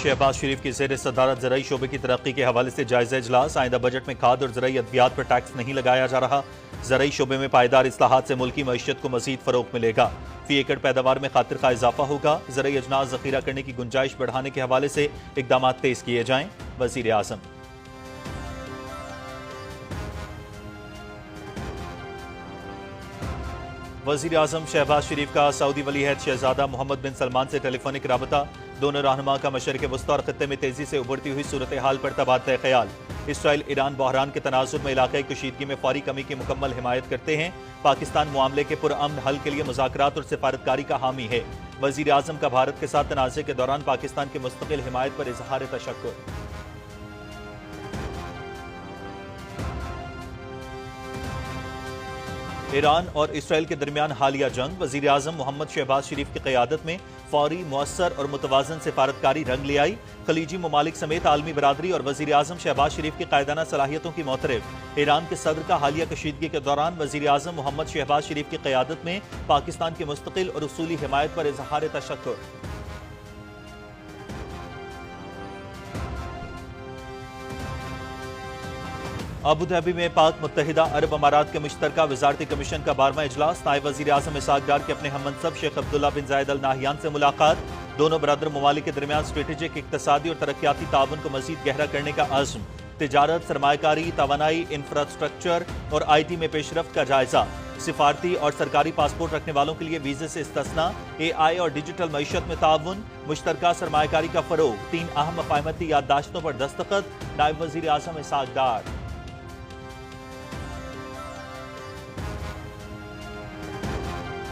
शहबाज शरीफ की ज़ेर सदारत ज़राई शोबे की तरक्की के हवाले से जायज़ा इजलास। आइंदा बजट में खाद और ज़राई अद्वियात पर टैक्स नहीं लगाया जा रहा। ज़राई शोबे में पायदार इस्लाहात से मुल्की मईशत को मज़ीद फ़रोग़ मिलेगा। फी एकड़ पैदावार में खातिर खा इजाफा होगा। ज़राई अजनास ज़ख़ीरा करने की गुंजाइश बढ़ाने के हवाले से इक़दाम तेज़ किए जाएँ। वज़ीर आज़म वज़ीर आज़म शहबाज शरीफ का सऊदी वलीअहद शहजादा मोहम्मद बिन सलमान से टेलीफोनिक राबता। दोनों रहनुमा का मशरिक़ वस्ता और खत्ते में तेज़ी से उभरती हुई सूरत हाल पर तबादला ख्याल। इसराइल ईरान बहरान के तनाज़ुर में इलाक़ाई कशीदगी में फौरी कमी की मुकम्मल हिमायत करते हैं। पाकिस्तान मामले के पुरअमन हल के लिए मुज़ाकरात और सिफारतकारी का हामी है। वज़ीर आज़म का भारत के साथ तनाज़े के दौरान पाकिस्तान की मुस्तकिल हिमायत पर इज़हार तशक्कुर। ईरान और इसराइल के दरमियान हालिया जंग। वज़ीर आज़म मोहम्मद शहबाज शरीफ की क़यादत में फौरी, मुअस्सर और मुतवाज़न सिफारतकारी रंग ले आई। खलीजी ममालिक समेत आलमी बरादरी और वज़ीर आज़म शहबाज शरीफ की कायदाना सलाहियतों की मोतरफ़। ईरान के सदर का हालिया कशीदगी के दौरान वज़ीर आज़म मोहम्मद शहबाज शरीफ की क़यादत में पाकिस्तान की मुस्तकिल और उसूली हिमायत पर इज़हार तशक्कुर। अबू धाबी में पाक मुत्तहिदा अरब अमारात के मुश्तरका वज़ारती कमीशन का 12वां इजलास। नायब वज़ीर आज़म इसहाक़ डार के अपने हममनसब शेख अब्दुल्ला बिन ज़ायद अल नाहियान से मुलाकात। दोनों बरादर ममालिक के दरमियान स्ट्रेटेजिक, इक़्तिसादी और तरक्याती ताउन को मज़ीद गहरा करने का आज़म। तिजारत, सरमायाकारी, तवानाई, इंफ्रास्ट्रक्चर और IT में पेशरफ्त का जायजा। सिफारती और सरकारी पासपोर्ट रखने वालों के लिए वीज़े से इस्तिस्ना। AI और डिजिटल मईशत में ताउन, मुश्तरका सरमायाकारी का फ़रोग़। 3 अहम मफ़ाहमती याददाश्तों पर दस्तखत। नायब वज़ीर आज़म इसहाक़ डार।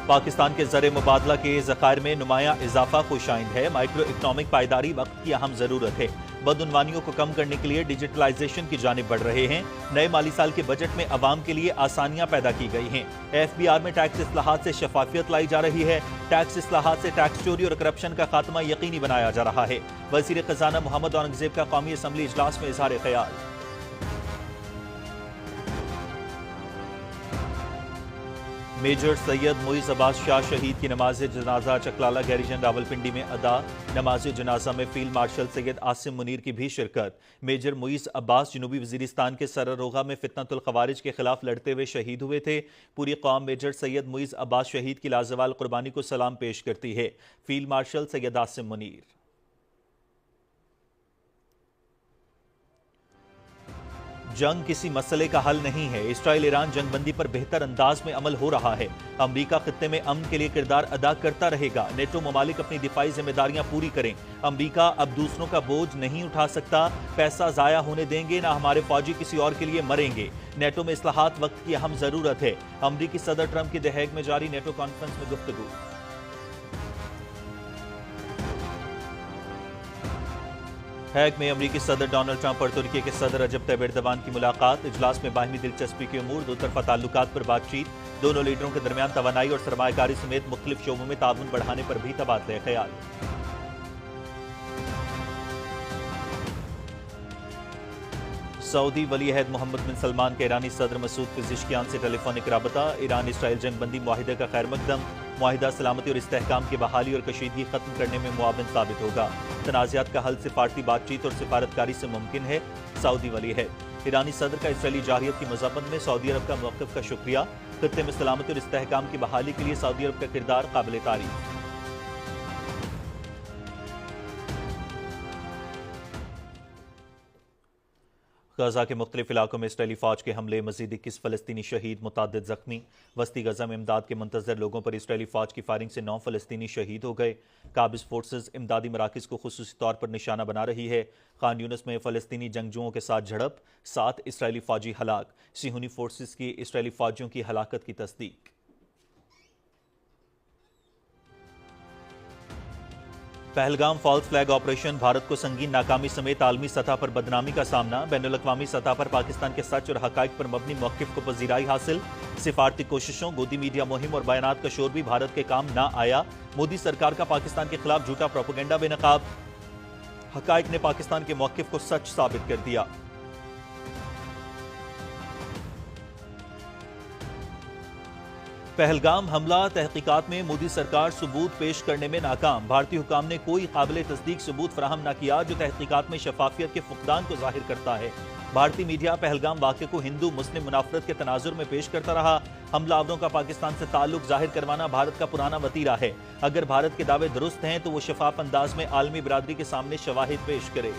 पाकिस्तान के ज़र मुबादला के ज़खायर में नुमायां इजाफा खुशाइंद है। माइक्रो इकनॉमिक पायदारी वक्त की अहम ज़रूरत है। बदउनवानियों को कम करने के लिए डिजिटलाइजेशन की जानिब बढ़ रहे हैं। नए माली साल के बजट में अवाम के लिए आसानियां पैदा की गई हैं। FBR में टैक्स इस्लाहात से शफाफियत लाई जा रही है। टैक्स इस्लाहात से टैक्स चोरी और करप्शन का खात्मा यकीनी बनाया जा रहा है। वज़ीर ख़ज़ाना मोहम्मद औरंगज़ेब का कौमी असम्बली इजलास में इज़हार ख्याल। मेजर सैयद मुइज़ अब्बास शाह शहीद की नमाज जनाजा चकलाला गैरिजन रावलपिंडी में अदा। नमाज जनाजा में फील्ड मार्शल सैयद आसिम मुनीर की भी शिरकत। मेजर मुइज़ अब्बास जनूबी वज़ीरिस्तान के सररोगा में फितनतुल ख़वारिज के खिलाफ लड़ते हुए शहीद हुए थे। पूरी कौम मेजर सैयद मुइज़ अब्बास शहीद की लाजवाल कुर्बानी को सलाम पेश करती है। Field marshal Syed Asim Munir. जंग किसी मसले का हल नहीं है। इसराइल ईरान जंगबंदी पर बेहतर अंदाज में अमल हो रहा है। अमरीका खित्ते में अमन के लिए किरदार अदा करता रहेगा। नेटो ममालिक अपनी दिफाई जिम्मेदारियां पूरी करें। अमरीका अब दूसरों का बोझ नहीं उठा सकता। पैसा जाया होने देंगे ना हमारे फौजी किसी और के लिए मरेंगे। नेटो में इस्लाहात वक्त की अहम जरूरत है। अमरीकी सदर ट्रंप की द हेग में जारी नेटो कॉन्फ्रेंस में गुफ्तगू। हैग में अमरीकी सदर डोनाल्ड ट्रंप और तुर्की के सदर रजब तैयब एर्दोगान की मुलाकात। इजलास में बाहिमी दिलचस्पी के उमूर, दो तरफा ताल्लुकात पर बातचीत। दोनों लीडरों के दरमियान तवानाई और सरमायाकारी समेत मुख्तलिफ शोबों में ताउन बढ़ाने पर भी तबादला ख्याल। सऊदी वलीअहद मोहम्मद बिन सलमान के ईरानी सदर मसूद पिज़ेश्कियान से टेलीफोनिक राबता। ईरान इसराइल जंगबंदी मुआहिदे का खैर मकदम। मुआहिदा सलामती और इस्तेहकाम की बहाली और कशीदगी खत्म करने में मुआविन साबित होगा। तनाज़ात का हल सिफारती बातचीत और सिफारतकारी से मुमकिन है। सऊदी वलीअहद। ईरानी सदर का इसराइली जारहियत की मज़म्मत में सऊदी अरब का मौक़िफ़ का शुक्रिया। खित्ते में सलामती और इस्तेहकाम की बहाली के लिए सऊदी अरब का किरदार काबिल तारीफ। गजा के मुख्तलिफ इलाकों में इसराइली फ़ौज के हमले, मज़ीद 21 फ़लस्तीनी शहीद, मुतादिद ज़ख्मी। वस्ती गजा में इमदाद के मुंतज़र लोगों पर इसराइली फ़ौज की फायरिंग से 9 फ़लस्तीनी शहीद हो गए। काबिज़ फोर्सेस इमदादी मराकिज़ को खुसूसी तौर पर निशाना बना रही है। खान यूनिस में फ़लस्तीनी जंगजुओं के साथ झड़प, 7 इसराइली फ़ौजी हलाक। सिहूनी फोर्सेस की इसराइली फ़ौजियों की हलाकत की तस्दीक। Pahalgam false flag operation, Bharat को संगीन नाकामी समेत आलमी सतह पर बदनामी का सामना। बैनुल-अक़वामी सतह पर पाकिस्तान के सच और हक़ाइक़ पर मबनी मौक़िफ़ को पज़ीराई हासिल। सिफारती कोशिशों, गोदी मीडिया मुहिम और बयानात का शोर भी भारत के काम ना आया। मोदी सरकार का पाकिस्तान के खिलाफ झूठा प्रोपेगेंडा बेनकाब। हक़ाइक़ ने पाकिस्तान के मौक़िफ़ को सच साबित कर दिया। پہلگام حملہ تحقیقات میں مودی سرکار ثبوت پیش کرنے میں ناکام، بھارتی حکام نے کوئی قابل تصدیق ثبوت فراہم نہ کیا جو تحقیقات میں شفافیت کے فقدان کو ظاہر کرتا ہے۔ بھارتی میڈیا پہلگام واقعے کو ہندو مسلم منافرت کے تناظر میں پیش کرتا رہا۔ حملہ آوروں کا پاکستان سے تعلق ظاہر کروانا بھارت کا پرانا وتیرہ ہے، اگر بھارت کے دعوے درست ہیں تو وہ شفاف انداز میں عالمی برادری کے سامنے شواہد پیش کرے۔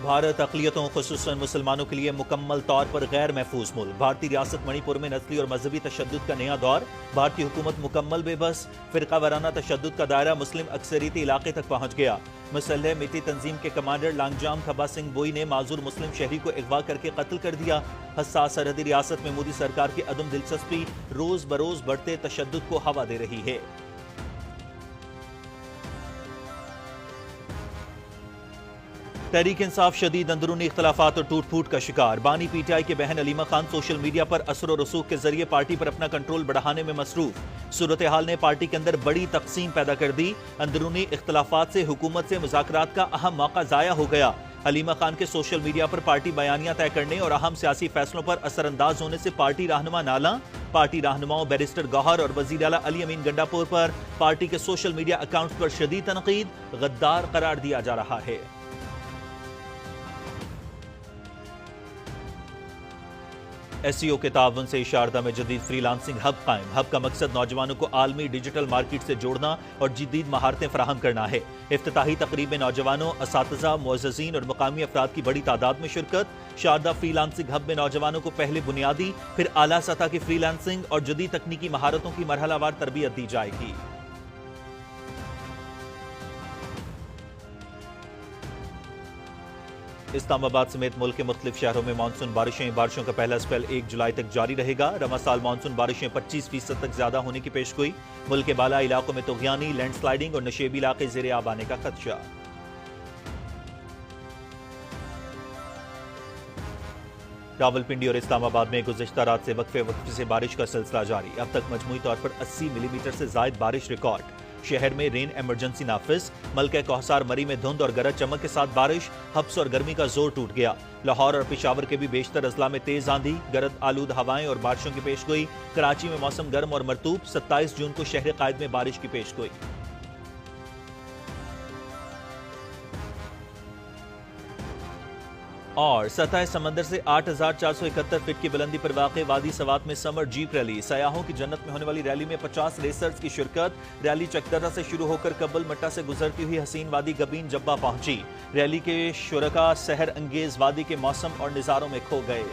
بھارت اقلیتوں خصوصاً مسلمانوں کے لیے مکمل طور پر غیر محفوظ ملک، بھارتی ریاست منی پور میں نسلی اور مذہبی تشدد کا نیا دور، بھارتی حکومت مکمل بے بس، فرقہ وارانہ تشدد کا دائرہ مسلم اکثریتی علاقے تک پہنچ گیا۔ مسلح مٹی تنظیم کے کمانڈر لانگجام کھبا سنگھ بوئی نے معذور مسلم شہری کو اغوا کر کے قتل کر دیا۔ حساس سرحدی ریاست میں مودی سرکار کی عدم دلچسپی روز بروز بڑھتے تشدد کو ہوا دے رہی ہے۔ تحریک انصاف شدید اندرونی اختلافات اور ٹوٹ پھوٹ کا شکار، بانی پی ٹی آئی کے بہن علیمہ خان سوشل میڈیا پر اثر و رسوخ کے ذریعے پارٹی پر اپنا کنٹرول بڑھانے میں مصروف۔ صورتحال نے پارٹی کے اندر بڑی تقسیم پیدا کر دی، اندرونی اختلافات سے حکومت سے مذاکرات کا اہم موقع ضائع ہو گیا۔ علیمہ خان کے سوشل میڈیا پر پارٹی بیانیاں طے کرنے اور اہم سیاسی فیصلوں پر اثر انداز ہونے سے پارٹی رہنما نالاں، پارٹی رہنماؤں بیرسٹر گوہر اور وزیر اعلیٰ علی امین گنڈاپور پر پارٹی کے سوشل میڈیا اکاؤنٹس پر شدید تنقید، غدار قرار دیا جا رہا ہے۔ ایس سی او کے تعاون سے شارجہ میں جدید فری لانسنگ ہب قائم، ہب کا مقصد نوجوانوں کو عالمی ڈیجیٹل مارکیٹ سے جوڑنا اور جدید مہارتیں فراہم کرنا ہے۔ افتتاحی تقریب میں نوجوانوں، اساتذہ، معززین اور مقامی افراد کی بڑی تعداد میں شرکت۔ شارجہ فری لانسنگ ہب میں نوجوانوں کو پہلے بنیادی پھر اعلیٰ سطح کی فری لانسنگ اور جدید تکنیکی مہارتوں کی مرحلہ وار تربیت دی جائے گی۔ اسلام آباد سمیت ملک کے مختلف شہروں میں مانسون بارشوں کا پہلا اسپیل 1 جولائی تک جاری رہے گا۔ رواں سال مانسون بارشیں 25% تک زیادہ ہونے کی پیشگوئی، ملک کے بالا علاقوں میں طغیانی، لینڈ سلائیڈنگ اور نشیبی علاقے زیر آب آنے کا خدشہ۔ راولپنڈی اور اسلام آباد میں گزشتہ رات سے وقفے سے بارش کا سلسلہ جاری، اب تک مجموعی طور پر 80 ملی میٹر سے زائد بارش ریکارڈ۔ شہر میں رین ایمرجنسی نافذ، ملکہ کوہسار مری میں دھند اور گرج چمک کے ساتھ بارش، ہبس اور گرمی کا زور ٹوٹ گیا۔ لاہور اور پشاور کے بھی بیشتر اضلاع میں تیز آندھی، گرد آلود ہوائیں اور بارشوں کی پیشگوئی۔ کراچی میں موسم گرم اور مرطوب، 27 جون کو شہر قائد میں بارش کی پیشگوئی۔ اور سطح سمندر سے 8471 فٹ کی بلندی پر واقع وادی سوات میں سمر جیپ ریلی، سیاحوں کی جنت میں ہونے والی ریلی میں 50 ریسرز کی شرکت۔ ریلی چکدرہ سے شروع ہو کر کبل مٹا سے گزرتی ہوئی حسین وادی گبین جبہ پہنچی۔ ریلی کے شرکاء سحر انگیز وادی کے موسم اور نظاروں میں کھو گئے۔